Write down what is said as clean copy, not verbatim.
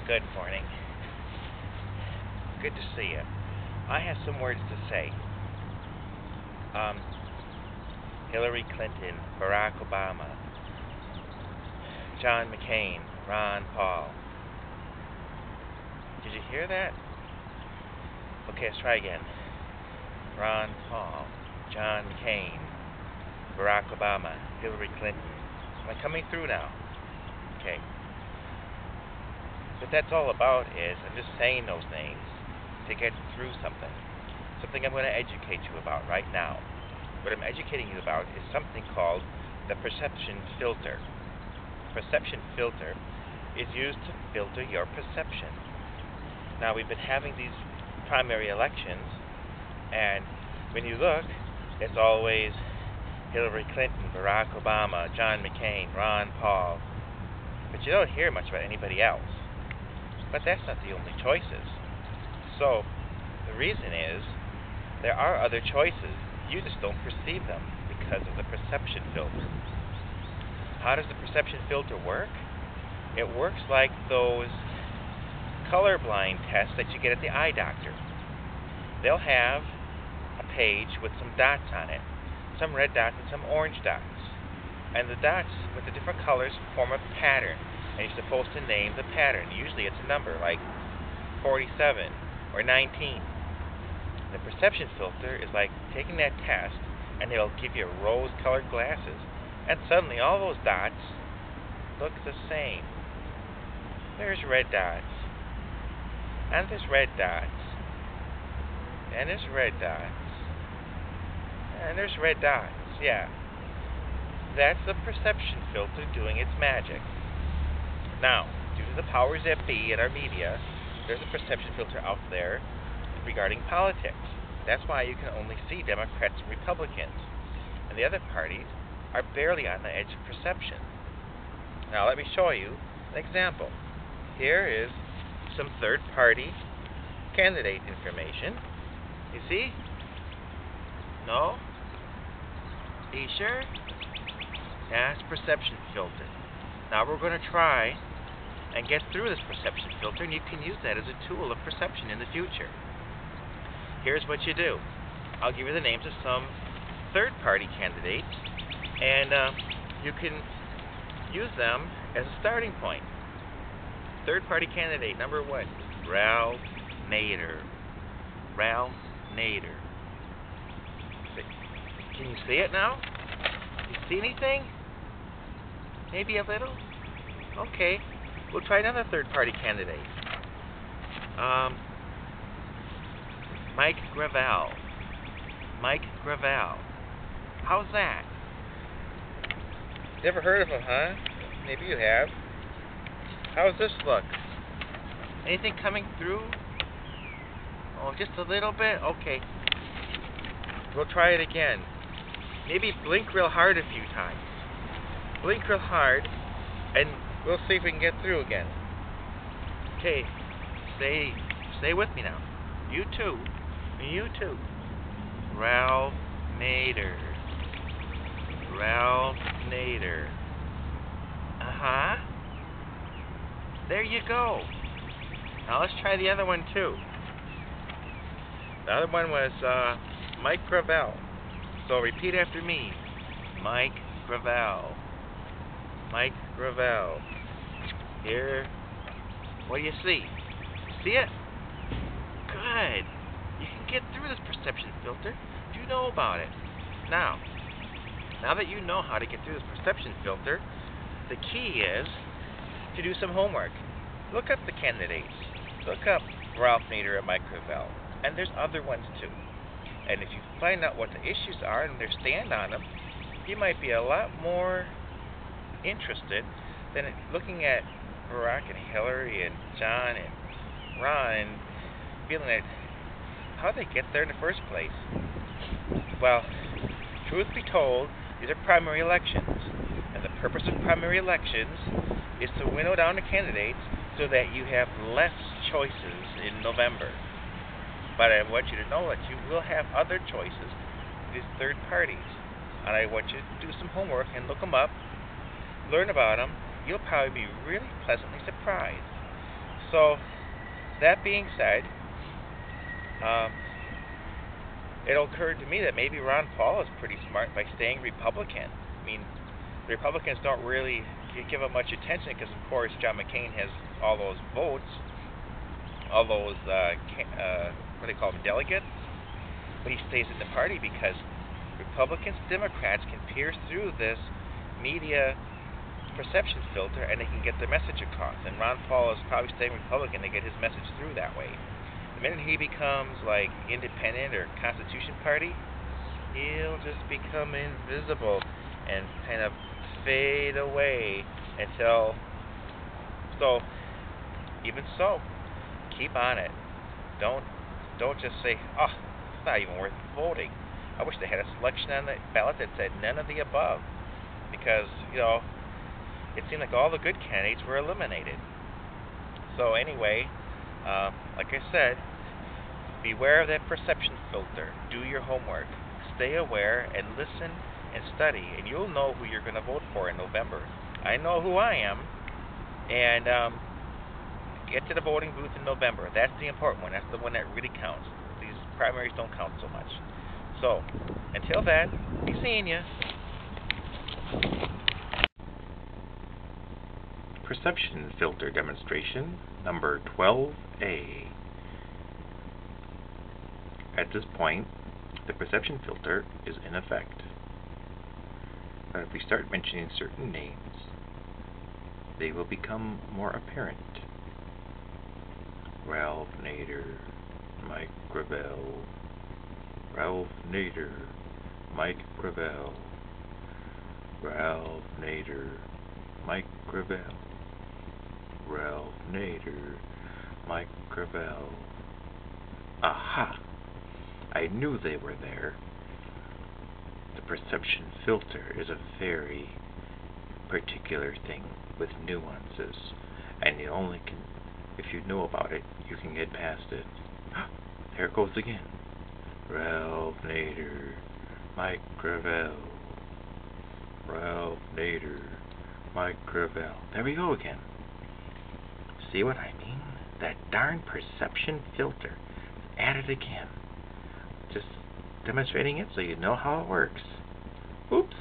Good morning. Good to see you. I have some words to say. Hillary Clinton, Barack Obama, John McCain, Ron Paul. Did you hear that? Okay, let's try again. Ron Paul, John McCain, Barack Obama, Hillary Clinton. Am I coming through now? Okay. What that's all about is I'm just saying those names to get through something. Something I'm going to educate you about right now. What I'm educating you about is something called the perception filter. Perception filter is used to filter your perception. Now, we've been having these primary elections, and when you look, it's always Hillary Clinton, Barack Obama, John McCain, Ron Paul. But you don't hear much about anybody else. But that's not the only choices. So, the reason is, there are other choices. You just don't perceive them because of the perception filter. How does the perception filter work? It works like those colorblind tests that you get at the eye doctor. They'll have a page with some dots on it. Some red dots and some orange dots. And the dots with the different colors form a pattern. And you're supposed to name the pattern. Usually it's a number like 47 or 19. The perception filter is like taking that test and it'll give you rose-colored glasses, and suddenly all those dots look the same. There's red dots, and there's red dots, and there's red dots, and there's red dots. Yeah. That's the perception filter doing its magic. Now, due to the powers that be in our media, there's a perception filter out there regarding politics. That's why you can only see Democrats and Republicans. And the other parties are barely on the edge of perception. Now let me show you an example. Here is some third-party candidate information. You see? No? Are you sure? That's perception filter. Now we're going to try and get through this perception filter, and you can use that as a tool of perception in the future. Here's what you do. I'll give you the names of some third-party candidates, and you can use them as a starting point. Third-party candidate number 1, Ralph Nader. Ralph Nader. Can you see it now? You see anything? Maybe a little? Okay. We'll try another third-party candidate. Mike Gravel. Mike Gravel. How's that? Never heard of him, huh? Maybe you have. How's this look? Anything coming through? Oh, just a little bit? Okay. We'll try it again. Maybe blink real hard a few times. Blink real hard, and we'll see if we can get through again. Okay. Stay with me now. You too. You too. Ralph Nader. Ralph Nader. Uh-huh. There you go. Now let's try the other one too. The other one was Mike Gravel. So repeat after me. Mike Gravel. Mike Gravel. Here. What do you see? See it? Good. You can get through this perception filter. You know about it. Now that you know how to get through this perception filter, the key is to do some homework. Look up the candidates. Look up Ralph Nader and Mike Gravel. And there's other ones too. And if you find out what the issues are and their stand on them, you might be a lot more interested than looking at Barack and Hillary and John and Ron and feeling that how'd they get there in the first place? Well, truth be told, these are primary elections. And the purpose of primary elections is to winnow down the candidates so that you have less choices in November. But I want you to know that you will have other choices, these third parties. And I want you to do some homework and look them up, learn about them. You'll probably be really pleasantly surprised. So, that being said, it occurred to me that maybe Ron Paul is pretty smart by staying Republican. I mean, the Republicans don't really give him much attention because, of course, John McCain has all those votes, all those, what do they call them, delegates. But he stays in the party because Republicans, Democrats can pierce through this media perception filter and they can get their message across. And Ron Paul is probably staying Republican to get his message through that way. The minute he becomes like independent or Constitution Party, he'll just become invisible and kind of fade away until. So, even so, keep on it. Don't just say, oh, it's not even worth voting. I wish they had a selection on the ballot that said none of the above, because it seemed like all the good candidates were eliminated. So anyway, like I said, beware of that perception filter. Do your homework. Stay aware and listen and study, and you'll know who you're going to vote for in November. I know who I am, and get to the voting booth in November. That's the important one. That's the one that really counts. These primaries don't count so much. So, until then, be seeing you. Perception filter demonstration number 12A. At this point, the perception filter is in effect. But if we start mentioning certain names, they will become more apparent. Ralph Nader, Mike Gravel, Ralph Nader, Mike Gravel, Ralph Nader, Mike Gravel, Ralph Nader, Mike Gravel. Aha! I knew they were there. The perception filter is a very particular thing with nuances, and you only can, if you know about it, you can get past it. There it goes again. Ralph Nader, Mike Gravel, Ralph Nader, Mike Gravel. There we go again. See what I mean? That darn perception filter. At it again. Just demonstrating it so you know how it works. Oops.